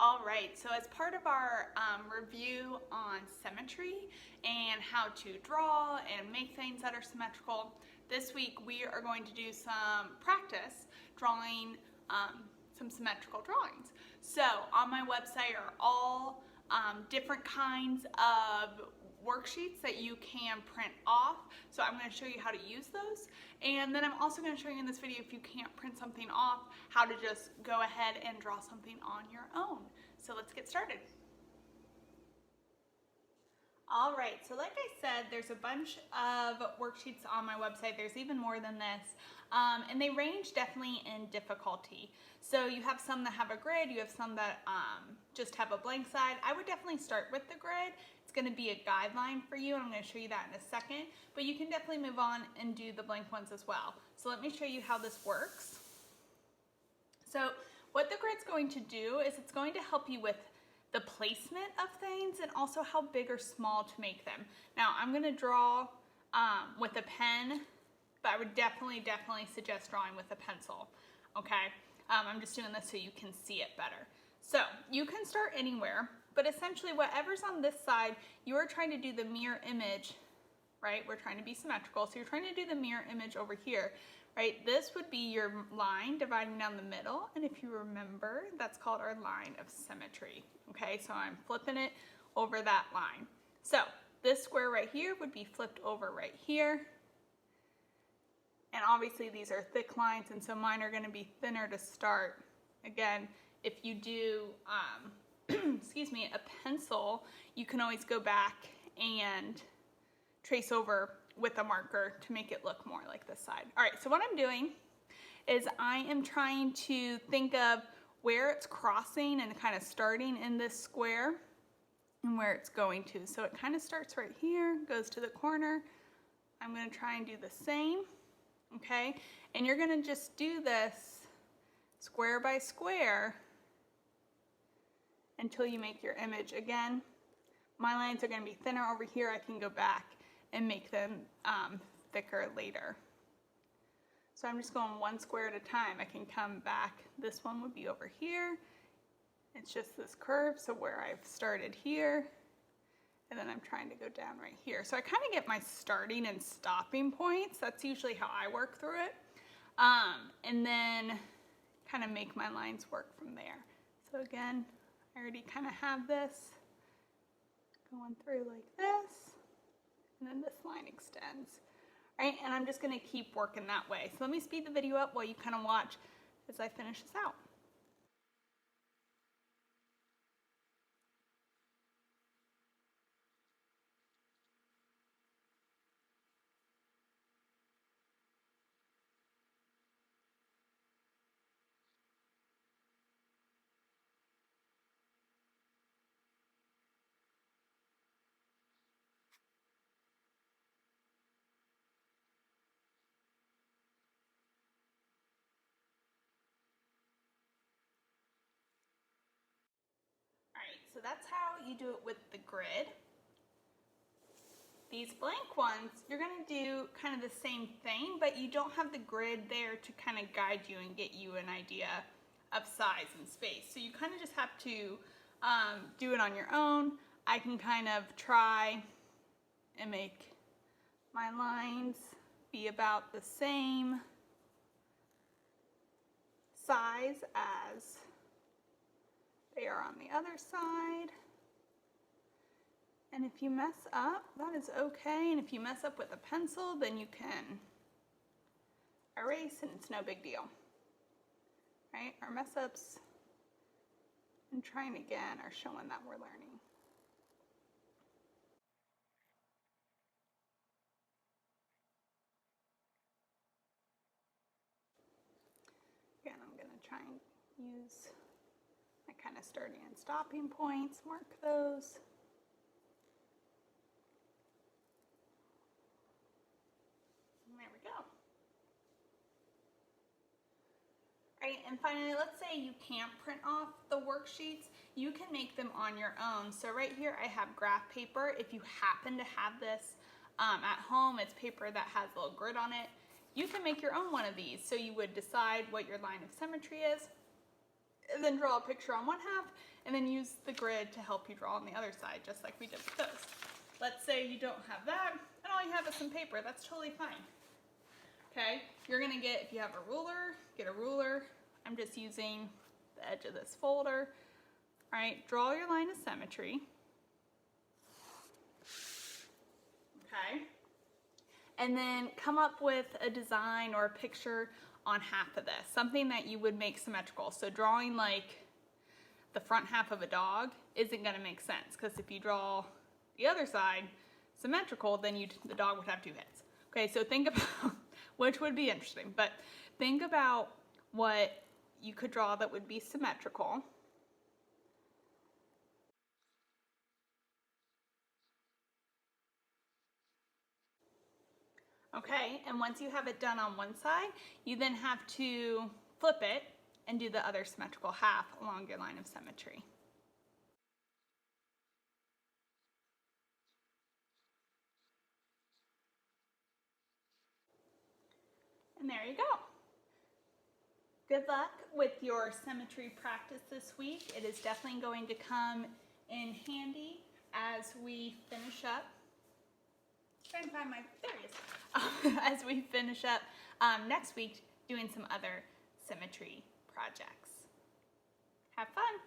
All right, so as part of our review on symmetry and how to draw and make things that are symmetrical, this week we are going to do some practice drawing some symmetrical drawings. So on my website are all different kinds of worksheets that you can print off. So I'm going to show you how to use those. And then I'm also going to show you in this video, if you can't print something off, how to just go ahead and draw something on your own. So let's get started. All right, so like I said, there's a bunch of worksheets on my website. There's even more than this, and they range definitely in difficulty. So you have some that have a grid, you have some that just have a blank side. I would definitely start with the grid. It's going to be a guideline for you, and I'm going to show you that in a second, but you can definitely move on and do the blank ones as well. So let me show you how this works. So what the grid's going to do is it's going to help you with the placement of things and also how big or small to make them. Now I'm going to draw with a pen, but I would definitely suggest drawing with a pencil. Okay, I'm just doing this so you can see it better. So you can start anywhere, but essentially whatever's on this side, you are trying to do the mirror image, right? We're trying to be symmetrical, so you're trying to do the mirror image over here, right? This would be your line dividing down the middle, and if you remember, that's called our line of symmetry. Okay, so I'm flipping it over that line. So this square right here would be flipped over right here. And obviously these are thick lines, and so mine are going to be thinner to start. Again, if you do, excuse me, a pencil, you can always go back and trace over with a marker to make it look more like this side. All right, so what I'm doing is I am trying to think of where it's crossing and kind of starting in this square and where it's going to. So it kind of starts right here, goes to the corner. I'm going to try and do the same, okay? And you're going to just do this square by square until you make your image. Again, my lines are going to be thinner over here. I can go back and make them thicker later. So I'm just going one square at a time. I can come back. This one would be over here. It's just this curve, so where I've started here, and then I'm trying to go down right here. So I kind of get my starting and stopping points. That's usually how I work through it. And then kind of make my lines work from there. So again, I already kind of have this going through like this, and then this line extends. Right, and I'm just going to keep working that way. So let me speed the video up while you kind of watch as I finish this out. So that's how you do it with the grid. These blank ones, you're going to do kind of the same thing, but you don't have the grid there to kind of guide you and get you an idea of size and space. So you kind of just have to do it on your own. I can kind of try and make my lines be about the same size as they are on the other side. And if you mess up, that is okay. And if you mess up with a pencil, then you can erase and it's no big deal. Right? Our mess ups and trying again are showing that we're learning. Again, I'm going to try and use my kind of starting and stopping points, mark those. And there we go. All right, and finally, let's say you can't print off the worksheets, you can make them on your own. So right here I have graph paper. If you happen to have this at home, it's paper that has a little grid on it. You can make your own one of these. So you would decide what your line of symmetry is, and then draw a picture on one half, and then use the grid to help you draw on the other side, just like we did with those. Let's say you don't have that, and all you have is some paper. That's totally fine. Okay, you're gonna get, if you have a ruler, get a ruler. I'm just using the edge of this folder. All right, draw your line of symmetry. Okay, and then come up with a design or a picture on half of this, something that you would make symmetrical. So drawing like the front half of a dog isn't gonna make sense, because if you draw the other side symmetrical, then the dog would have two heads. Okay, so think about, which would be interesting, but think about what you could draw that would be symmetrical. Okay, and once you have it done on one side, you then have to flip it and do the other symmetrical half along your line of symmetry. And there you go. Good luck with your symmetry practice this week. It is definitely going to come in handy as we finish up. Trying to find my, there it is. As we finish up next week doing some other symmetry projects. Have fun.